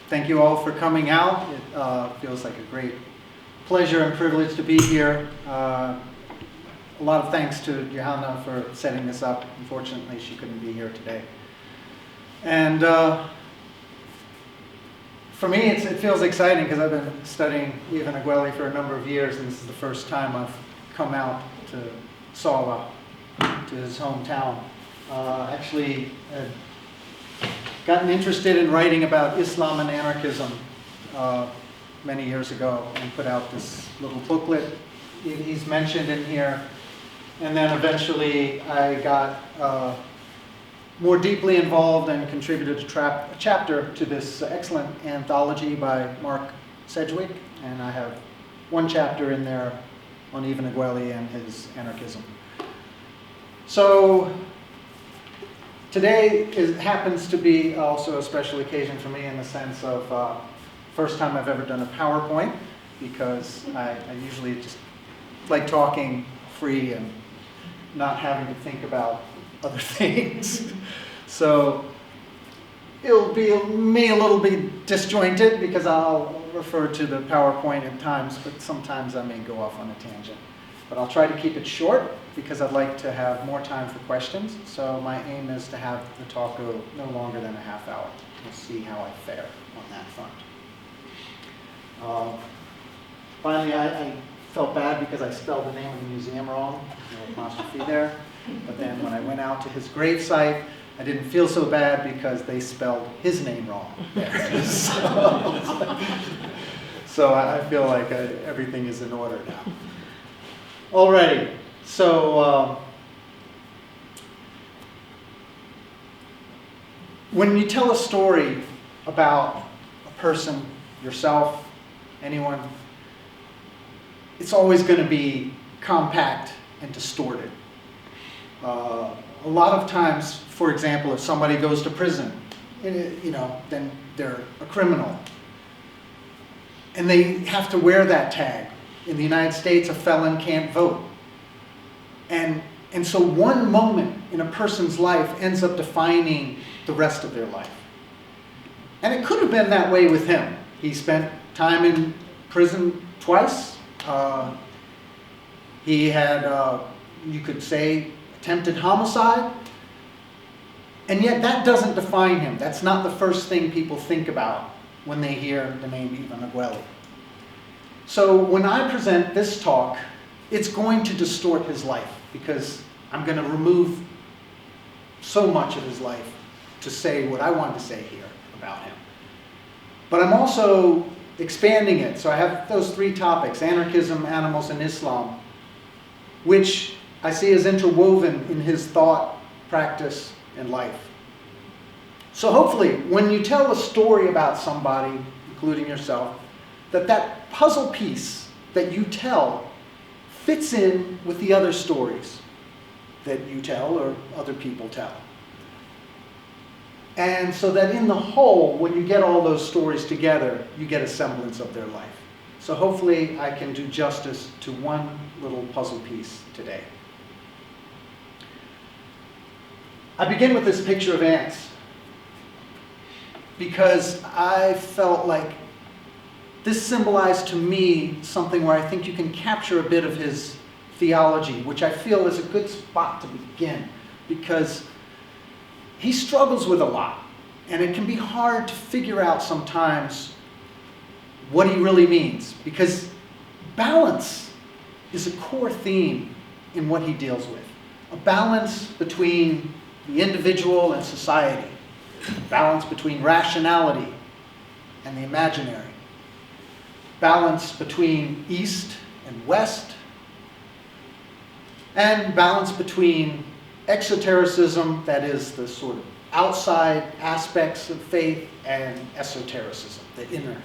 Thank you all for coming out. It feels like a great pleasure and privilege to be here. A lot of thanks to Johanna for setting this up. Unfortunately, she couldn't be here today. And for me, it feels exciting because I've been studying Ivan Aguéli for a number of years, and this is the first time I've come out to Sala, to his hometown. Actually, gotten interested in writing about Islam and anarchism many years ago and put out this little booklet he's mentioned in here. And then eventually I got more deeply involved and contributed a chapter to this excellent anthology by Mark Sedgwick. And I have one chapter in there on Ivan Aguéli and his anarchism. So today happens to be also a special occasion for me in the sense of first time I've ever done a PowerPoint, because I usually just like talking free and not having to think about other things. So it'll be a little bit disjointed because I'll refer to the PowerPoint at times, but sometimes I may go off on a tangent. But I'll try to keep it short because I'd like to have more time for questions. So my aim is to have the talk go no longer than a half hour. We'll see how I fare on that front. Finally, I felt bad because I spelled the name of the museum wrong, no apostrophe there. But then when I went out to his gravesite, I didn't feel so bad because they spelled his name wrong there. So I feel like everything is in order now. Alrighty, so when you tell a story about a person, yourself, anyone, it's always going to be compact and distorted. A lot of times, for example, if somebody goes to prison, then they're a criminal. And they have to wear that tag. In the United States, a felon can't vote. And so one moment in a person's life ends up defining the rest of their life. And it could have been that way with him. He spent time in prison twice. He had, you could say, attempted homicide. And yet that doesn't define him. That's not the first thing people think about when they hear the name Ivan Aguéli. So when I present this talk, it's going to distort his life because I'm going to remove so much of his life to say what I want to say here about him. But I'm also expanding it. So I have those three topics, anarchism, animals, and Islam, which I see as interwoven in his thought, practice, and life. So hopefully, when you tell a story about somebody, including yourself, that puzzle piece that you tell fits in with the other stories that you tell or other people tell. And so that in the whole, when you get all those stories together, you get a semblance of their life. So hopefully I can do justice to one little puzzle piece today. I begin with this picture of ants because I felt like this symbolized to me something where I think you can capture a bit of his theology, which I feel is a good spot to begin, because he struggles with a lot, and it can be hard to figure out sometimes what he really means, because balance is a core theme in what he deals with. A balance between the individual and society, a balance between rationality and the imaginary, balance between East and West, and balance between exotericism, that is the sort of outside aspects of faith, and esotericism, the inner.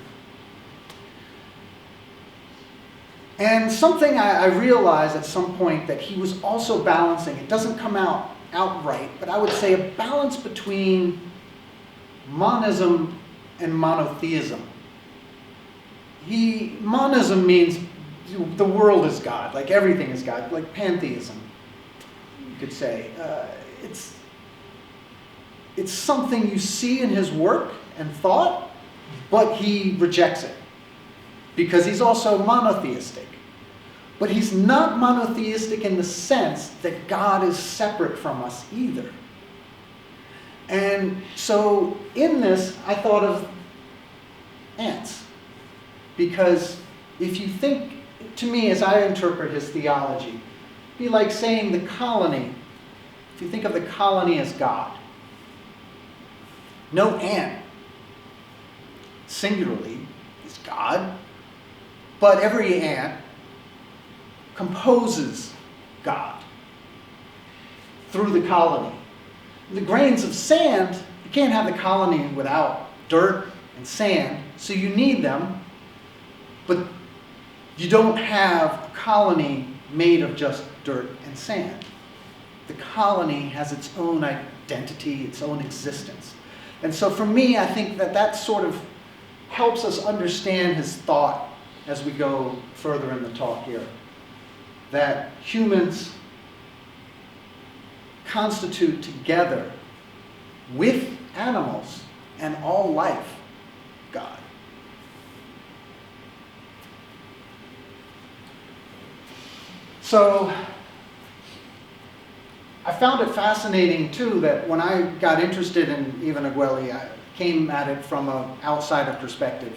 And something I realized at some point that he was also balancing, it doesn't come out outright, but I would say a balance between monism and monotheism. Monism means the world is God, like everything is God, like pantheism, you could say. It's something you see in his work and thought, but he rejects it because he's also monotheistic. But he's not monotheistic in the sense that God is separate from us either. And so in this, I thought of ants. Because if you think, to me, as I interpret his theology, it'd be like saying the colony. If you think of the colony as God, no ant, singularly, is God, but every ant composes God through the colony. The grains of sand, you can't have the colony without dirt and sand, so you need them, but you don't have a colony made of just dirt and sand. The colony has its own identity, its own existence. And so for me, I think that that sort of helps us understand his thought as we go further in the talk here. That humans constitute together with animals and all life God. So I found it fascinating too that when I got interested in Ivan Aguéli, I came at it from an outsider perspective.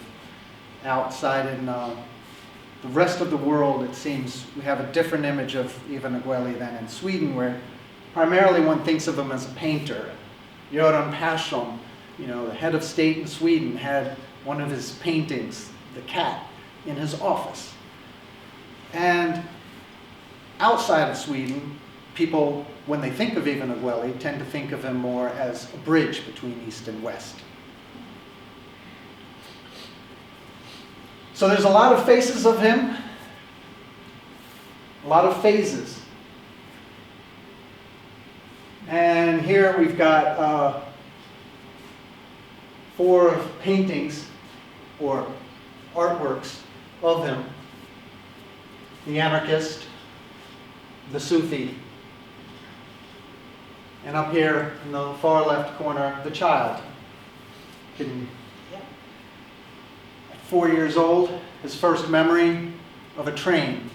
Outside in the rest of the world, it seems we have a different image of Ivan Aguéli than in Sweden, where primarily one thinks of him as a painter. Göran Persson, the head of state in Sweden, had one of his paintings, the cat, in his office. And outside of Sweden, people, when they think of Ivan Aguéli, tend to think of him more as a bridge between East and West. So there's a lot of faces of him, a lot of phases. And here we've got 4 paintings or artworks of him. The anarchist, the Sufi, and up here in the far left corner, the child. At 4 years old, his first memory of a train.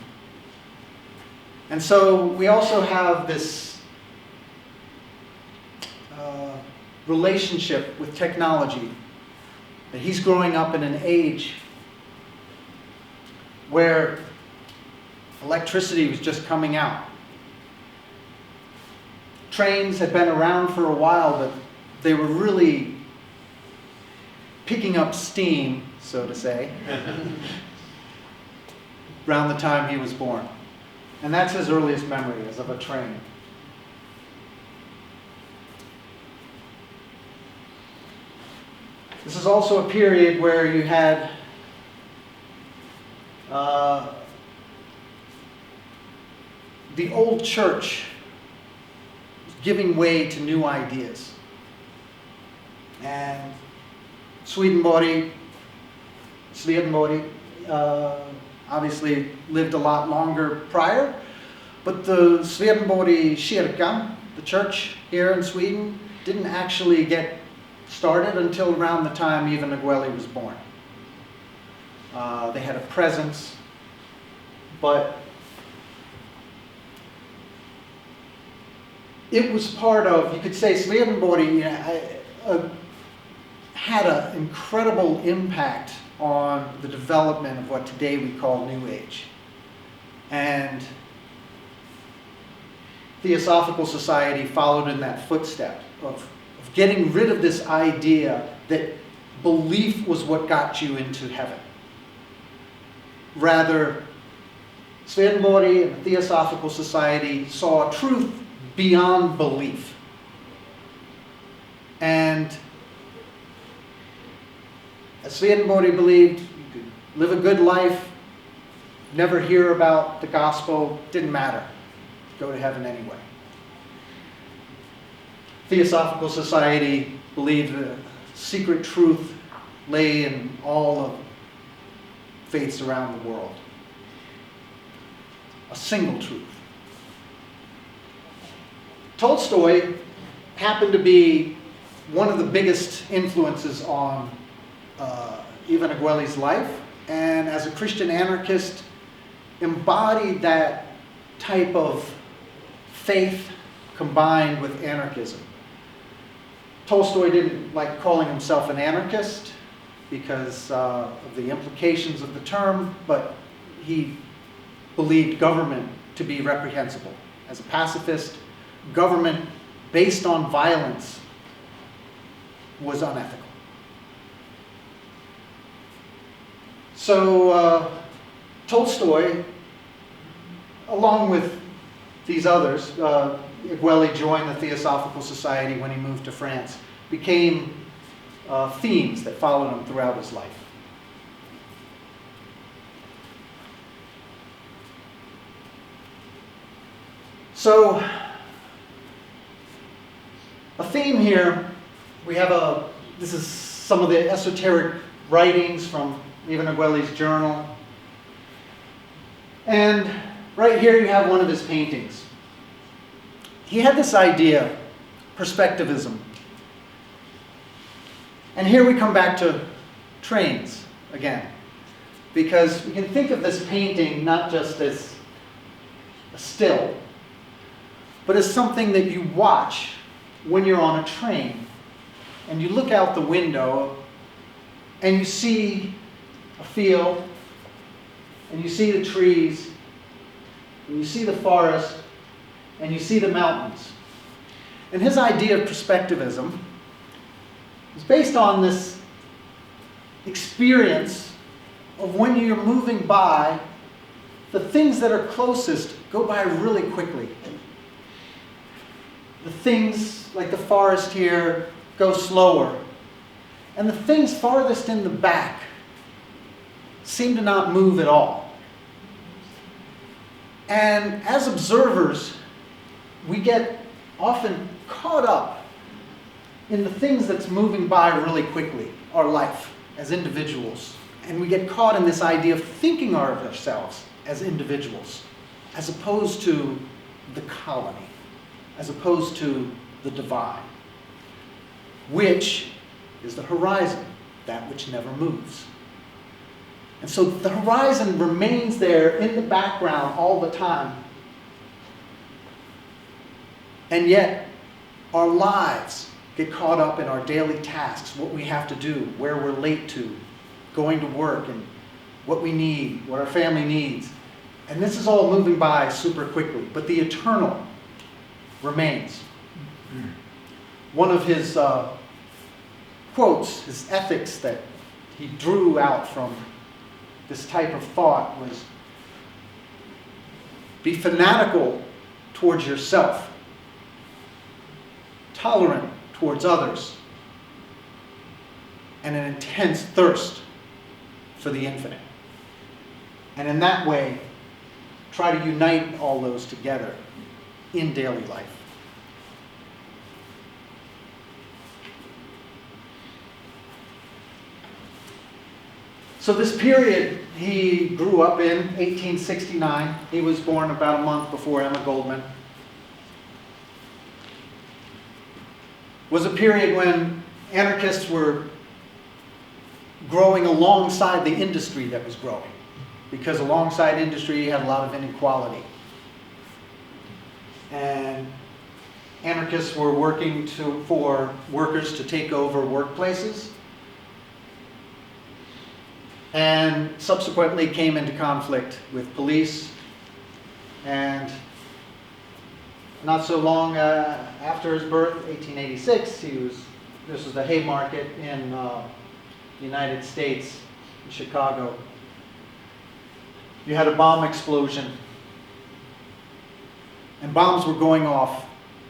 And so we also have this relationship with technology, that he's growing up in an age where electricity was just coming out. Trains had been around for a while, but they were really picking up steam, so to say, around the time he was born. And that's his earliest memory, is of a train. This is also a period where you had the old church giving way to new ideas. And Swedenborg obviously lived a lot longer prior, but the Swedenborg kyrkan, the church here in Sweden, didn't actually get started until around the time Ivan Aguéli was born. They had a presence, but it was part of, you could say, Swedenborg had an incredible impact on the development of what today we call New Age. And Theosophical Society followed in that footstep of getting rid of this idea that belief was what got you into heaven. Rather, Swedenborg and the Theosophical Society saw truth beyond belief. And as Swedenborg believed, you could live a good life, never hear about the gospel, didn't matter. Go to heaven anyway. Theosophical Society believed the secret truth lay in all of faiths around the world. A single truth. Tolstoy happened to be one of the biggest influences on Ivan Aguéli's life, and as a Christian anarchist, embodied that type of faith combined with anarchism. Tolstoy didn't like calling himself an anarchist because of the implications of the term, but he believed government to be reprehensible. As a pacifist, government based on violence was unethical. So Tolstoy, along with these others, Aguéli joined the Theosophical Society when he moved to France, became themes that followed him throughout his life. So, a theme here, we have this is some of the esoteric writings from Ivan Aguéli's journal. And right here you have one of his paintings. He had this idea, perspectivism. And here we come back to trains again. Because we can think of this painting not just as a still, but as something that you watch when you're on a train. And you look out the window and you see a field, and you see the trees, and you see the forest, and you see the mountains. And his idea of perspectivism is based on this experience of when you're moving by, the things that are closest go by really quickly. The things like the forest here go slower. And the things farthest in the back seem to not move at all. And as observers, we get often caught up in the things that's moving by really quickly, our life as individuals. And we get caught in this idea of thinking of ourselves as individuals, as opposed to the colony, as opposed to the divine, which is the horizon, that which never moves. And so the horizon remains there in the background all the time. And yet, our lives get caught up in our daily tasks, what we have to do, where we're late to, going to work, and what we need, what our family needs. And this is all moving by super quickly, but the eternal remains. One of his quotes, his ethics that he drew out from this type of thought was, be fanatical towards yourself, tolerant towards others, and an intense thirst for the infinite. And in that way, try to unite all those together in daily life. So this period he grew up in, 1869, he was born about a month before Emma Goldman, was a period when anarchists were growing alongside the industry that was growing, because alongside industry you had a lot of inequality. And anarchists were working for workers to take over workplaces, and subsequently came into conflict with police. And not so long after his birth, 1886, this was the Haymarket in the United States, in Chicago. You had a bomb explosion. And bombs were going off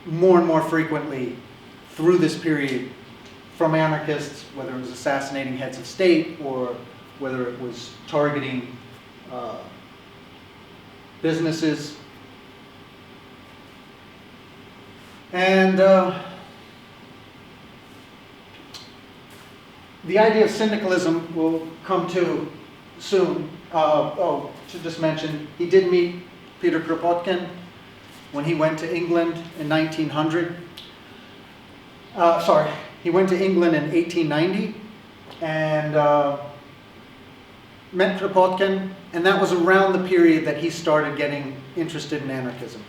more and more frequently through this period from anarchists, whether it was assassinating heads of state or whether it was targeting businesses. And the idea of syndicalism will come to soon. Should just mention, he did meet Peter Kropotkin when he went to England in 1900. He went to England in 1890, and met Kropotkin, and that was around the period that he started getting interested in anarchism.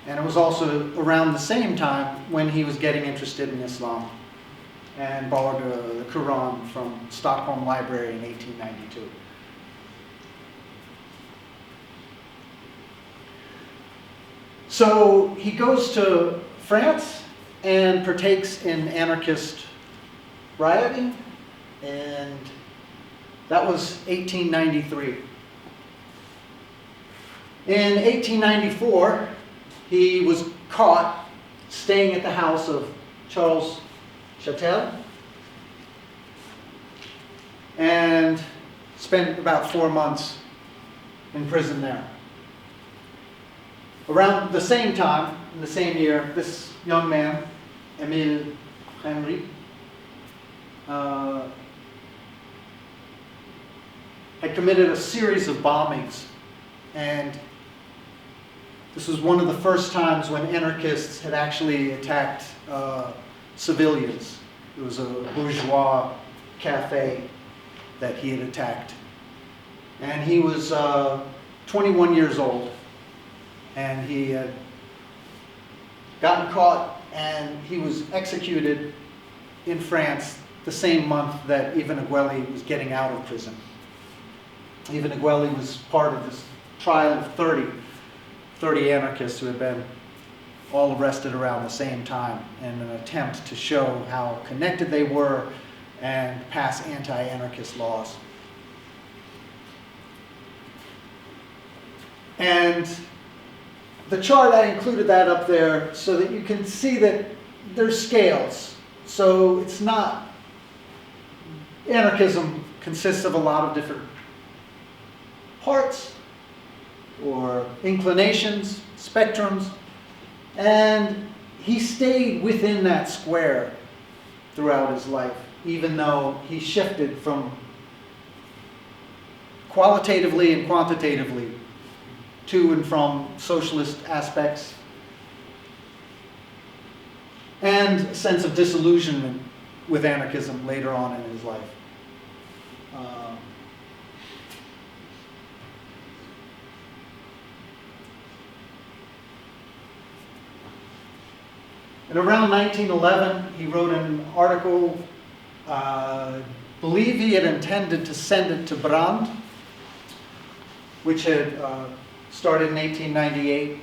And it was also around the same time when he was getting interested in Islam and borrowed the Quran from Stockholm Library in 1892. So he goes to France and partakes in anarchist rioting, and that was 1893. In 1894, he was caught staying at the house of Charles Châtel and spent about 4 months in prison there. Around the same time, in the same year, this young man, Emile Henry, had committed a series of bombings, and this was one of the first times when anarchists had actually attacked civilians. It was a bourgeois cafe that he had attacked. And he was 21 years old, and he had gotten caught, and he was executed in France the same month that Ivan Aguéli was getting out of prison. Ivan Aguéli was part of this trial of 30 anarchists who had been all arrested around the same time in an attempt to show how connected they were and pass anti-anarchist laws. And the chart, I included that up there so that you can see that there's scales. So it's not, anarchism consists of a lot of different parts or inclinations, spectrums, and he stayed within that square throughout his life, even though he shifted from qualitatively and quantitatively to and from socialist aspects, and a sense of disillusionment with anarchism later on in his life. And around 1911, he wrote an article, believe he had intended to send it to Brand, which had started in 1898,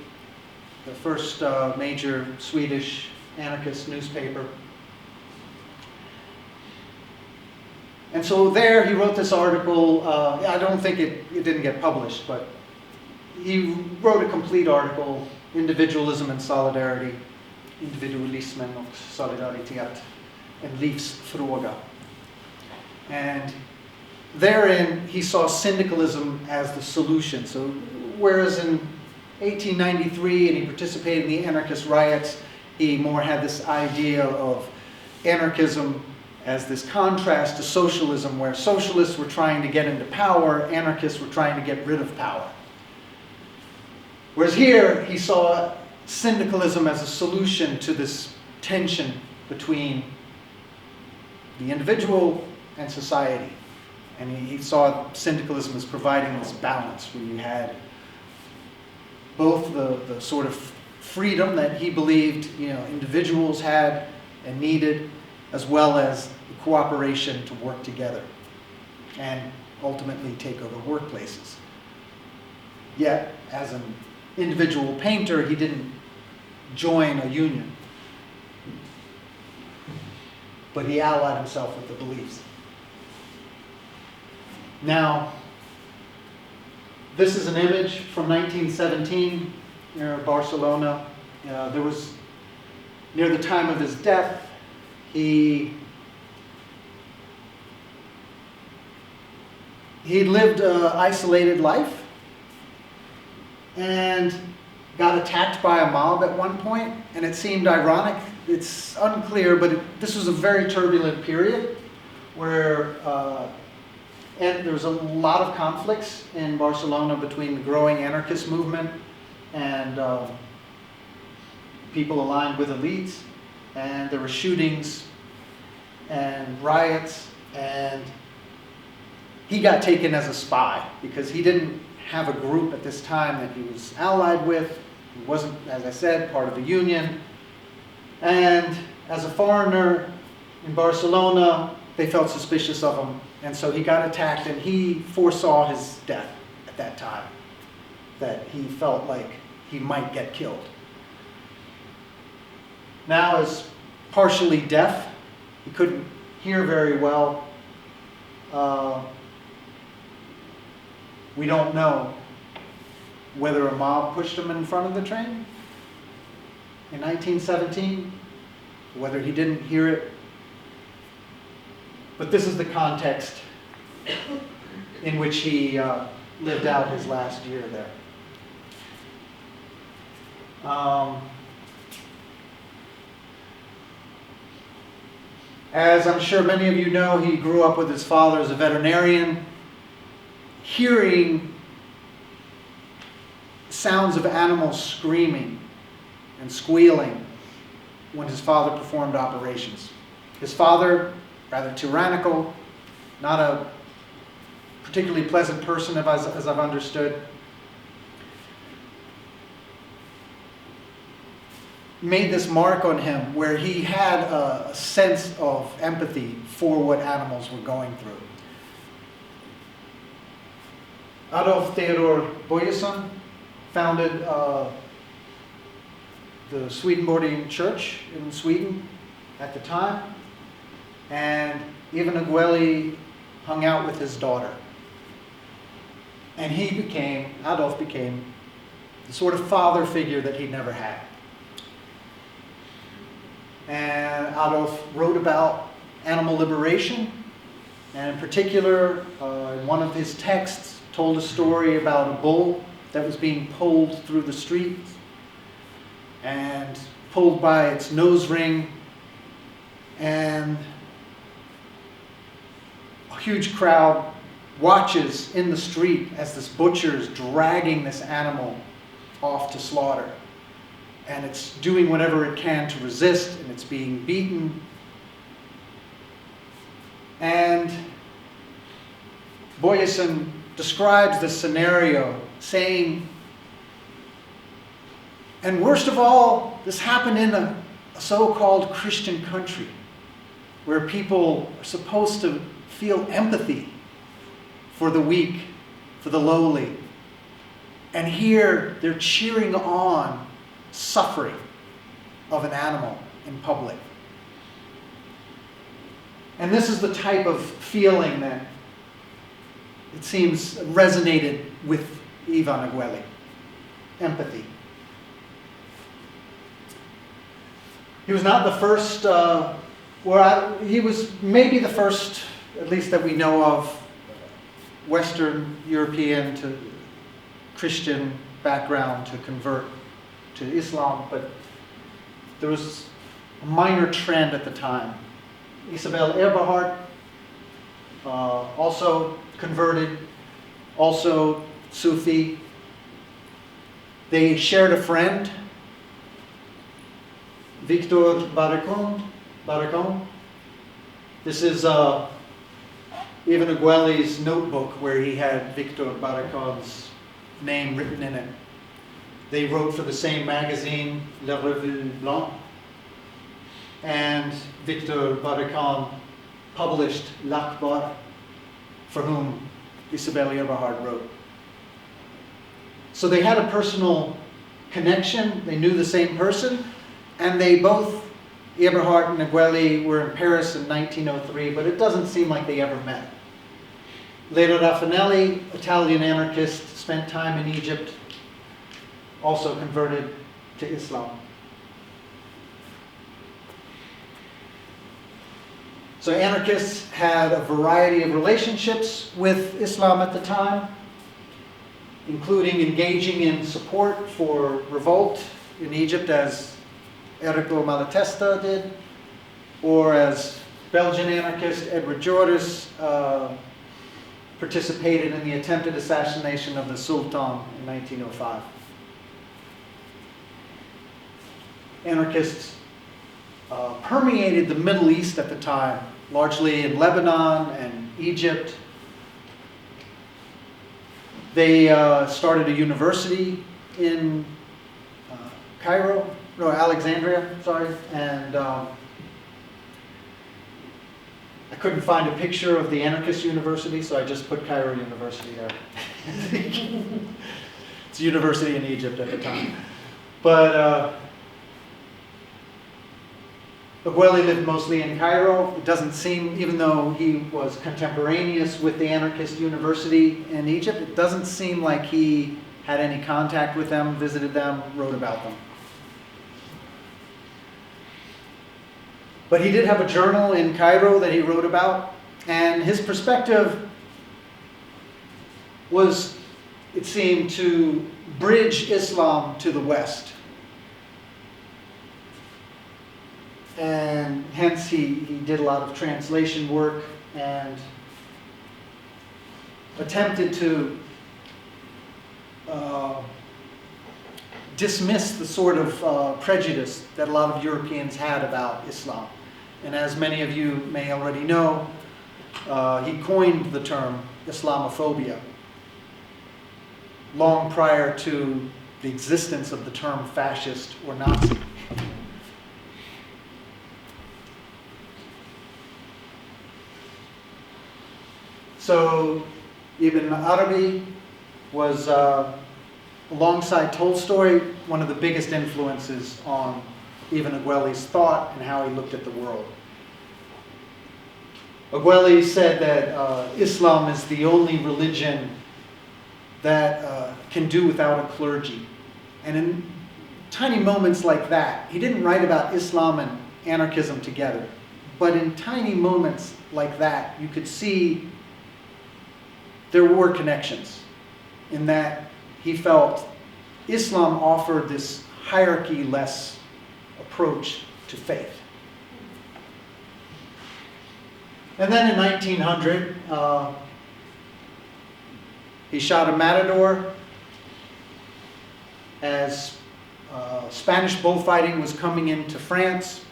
the first major Swedish anarchist newspaper. And so there he wrote this article. I don't think it didn't get published, but he wrote a complete article, Individualism and Solidarity, Individualismen och solidaritet, en livsfråga. And therein he saw syndicalism as the solution. So whereas in 1893, and he participated in the anarchist riots, he more had this idea of anarchism as this contrast to socialism, where socialists were trying to get into power, anarchists were trying to get rid of power. Whereas here, he saw syndicalism as a solution to this tension between the individual and society. And he saw syndicalism as providing this balance where you had both the sort of freedom that he believed individuals had and needed, as well as the cooperation to work together and ultimately take over workplaces. Yet, as an individual painter, he didn't join a union, but he allied himself with the beliefs. Now, this is an image from 1917 near Barcelona. There was, near the time of his death, he lived an isolated life and got attacked by a mob at one point, and it seemed ironic. It's unclear, but this was a very turbulent period where and there was a lot of conflicts in Barcelona between the growing anarchist movement and people aligned with elites, and there were shootings and riots, And he got taken as a spy because he didn't have a group at this time that he was allied with. He wasn't, as I said, part of the union. And as a foreigner in Barcelona, they felt suspicious of him. And so he got attacked, and he foresaw his death at that time, that he felt like he might get killed. Now, as partially deaf, he couldn't hear very well. We don't know whether a mob pushed him in front of the train in 1917, whether he didn't hear it. But this is the context in which he lived out his last year there. As I'm sure many of you know, he grew up with his father as a veterinarian. Hearing sounds of animals screaming and squealing when his father performed operations. His father, rather tyrannical, not a particularly pleasant person as I've understood, made this mark on him where he had a sense of empathy for what animals were going through. Adolf Theodor Boyesen founded the Swedenborgian Church in Sweden at the time, and Ivan Aguéli hung out with his daughter. And Adolf became the sort of father figure that he never had. And Adolf wrote about animal liberation, and in particular, in one of his texts, told a story about a bull that was being pulled through the streets and pulled by its nose ring, and a huge crowd watches in the street as this butcher is dragging this animal off to slaughter. And it's doing whatever it can to resist, and it's being beaten. And Boyesen describes this scenario, saying, and worst of all, this happened in a so-called Christian country, where people are supposed to feel empathy for the weak, for the lowly. And here they're cheering on suffering of an animal in public. And this is the type of feeling that it seems resonated with Ivan Aguéli. Empathy. He was not the first, he was maybe the first, at least that we know of, Western European to Christian background to convert to Islam, but there was a minor trend at the time. Isabel Eberhard also converted, also Sufi. They shared a friend, Victor Barracon. This is Ivan Aguéli's notebook where he had Victor Barracon's name written in it. They wrote for the same magazine, La Revue Blanche, and Victor Barracon published L'Akhbar, for whom Isabel Eberhard wrote. So they had a personal connection, they knew the same person, and they both, Eberhard and Aguéli, were in Paris in 1903, but it doesn't seem like they ever met. Later, Raffanelli, Italian anarchist, spent time in Egypt, also converted to Islam. So anarchists had a variety of relationships with Islam at the time, including engaging in support for revolt in Egypt as Errico Malatesta did, or as Belgian anarchist Edward Joris participated in the attempted assassination of the Sultan in 1905. Anarchists permeated the Middle East at the time largely in Lebanon and Egypt. They started a university in Alexandria, sorry, and I couldn't find a picture of the anarchist university, so I just put Cairo University there. It's a university in Egypt at the time. But Aguéli lived mostly in Cairo. It doesn't seem, even though he was contemporaneous with the anarchist university in Egypt, it doesn't seem like he had any contact with them, visited them, wrote about them. But he did have a journal in Cairo that he wrote about, and his perspective was, it seemed, to bridge Islam to the West. And hence he did a lot of translation work and attempted to dismiss the sort of prejudice that a lot of Europeans had about Islam. And as many of you may already know, he coined the term Islamophobia long prior to the existence of the term fascist or Nazi. So Ibn Arabi was, alongside Tolstoy, one of the biggest influences on Ivan Aguéli's thought and how he looked at the world. Aguéli said that Islam is the only religion that can do without a clergy. And in tiny moments like that, he didn't write about Islam and anarchism together, but in tiny moments like that, you could see there were connections, in that he felt Islam offered this hierarchy-less approach to faith. And then in 1900, he shot a matador as Spanish bullfighting was coming into France.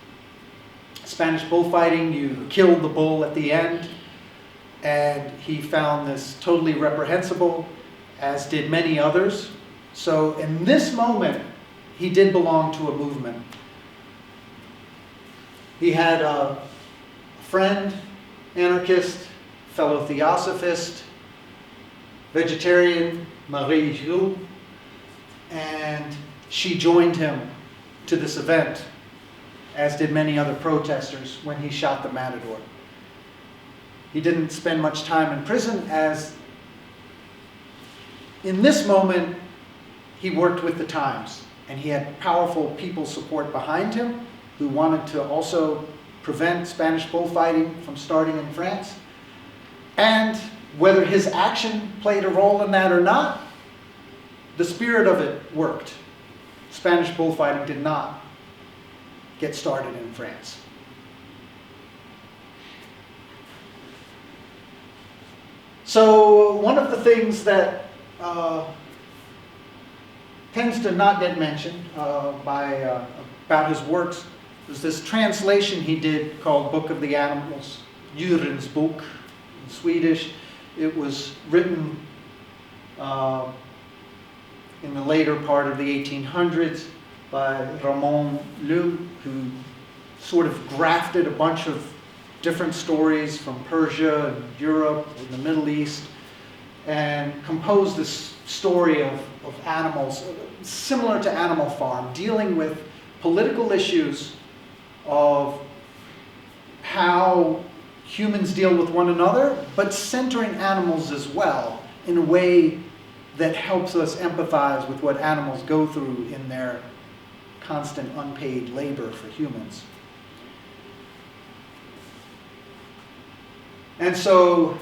Spanish bullfighting, you killed the bull at the end. And he found this totally reprehensible, as did many others. So in this moment, he did belong to a movement. He had a friend, anarchist, fellow theosophist, vegetarian, Marie Hugh, and she joined him to this event, as did many other protesters, when he shot the matador. He didn't spend much time in prison, as in this moment he worked with the times, and he had powerful people support behind him who wanted to also prevent Spanish bullfighting from starting in France. And whether his action played a role in that or not, the spirit of it worked. Spanish bullfighting did not get started in France. So one of the things that tends to not get mentioned about his works is this translation he did called Book of the Animals, Djurens bok in Swedish. It was written in the later part of the 1800s by Ramon Lund, who sort of grafted a bunch of different stories from Persia and Europe and the Middle East, and composed this story of animals, similar to Animal Farm, dealing with political issues of how humans deal with one another, but centering animals as well in a way that helps us empathize with what animals go through in their constant unpaid labor for humans. And so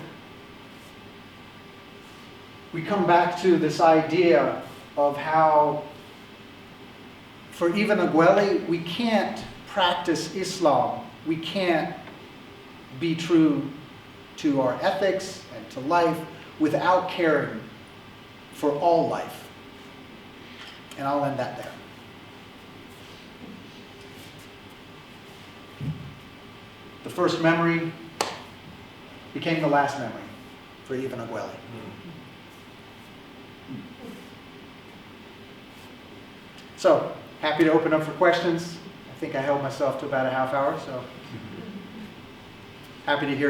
we come back to this idea of how, for Ivan Aguéli, we can't practice Islam, we can't be true to our ethics and to life without caring for all life. And I'll end that there. The first memory became the last memory for Ivan Aguéli. So, happy to open up for questions. I think I held myself to about a half hour, so happy to hear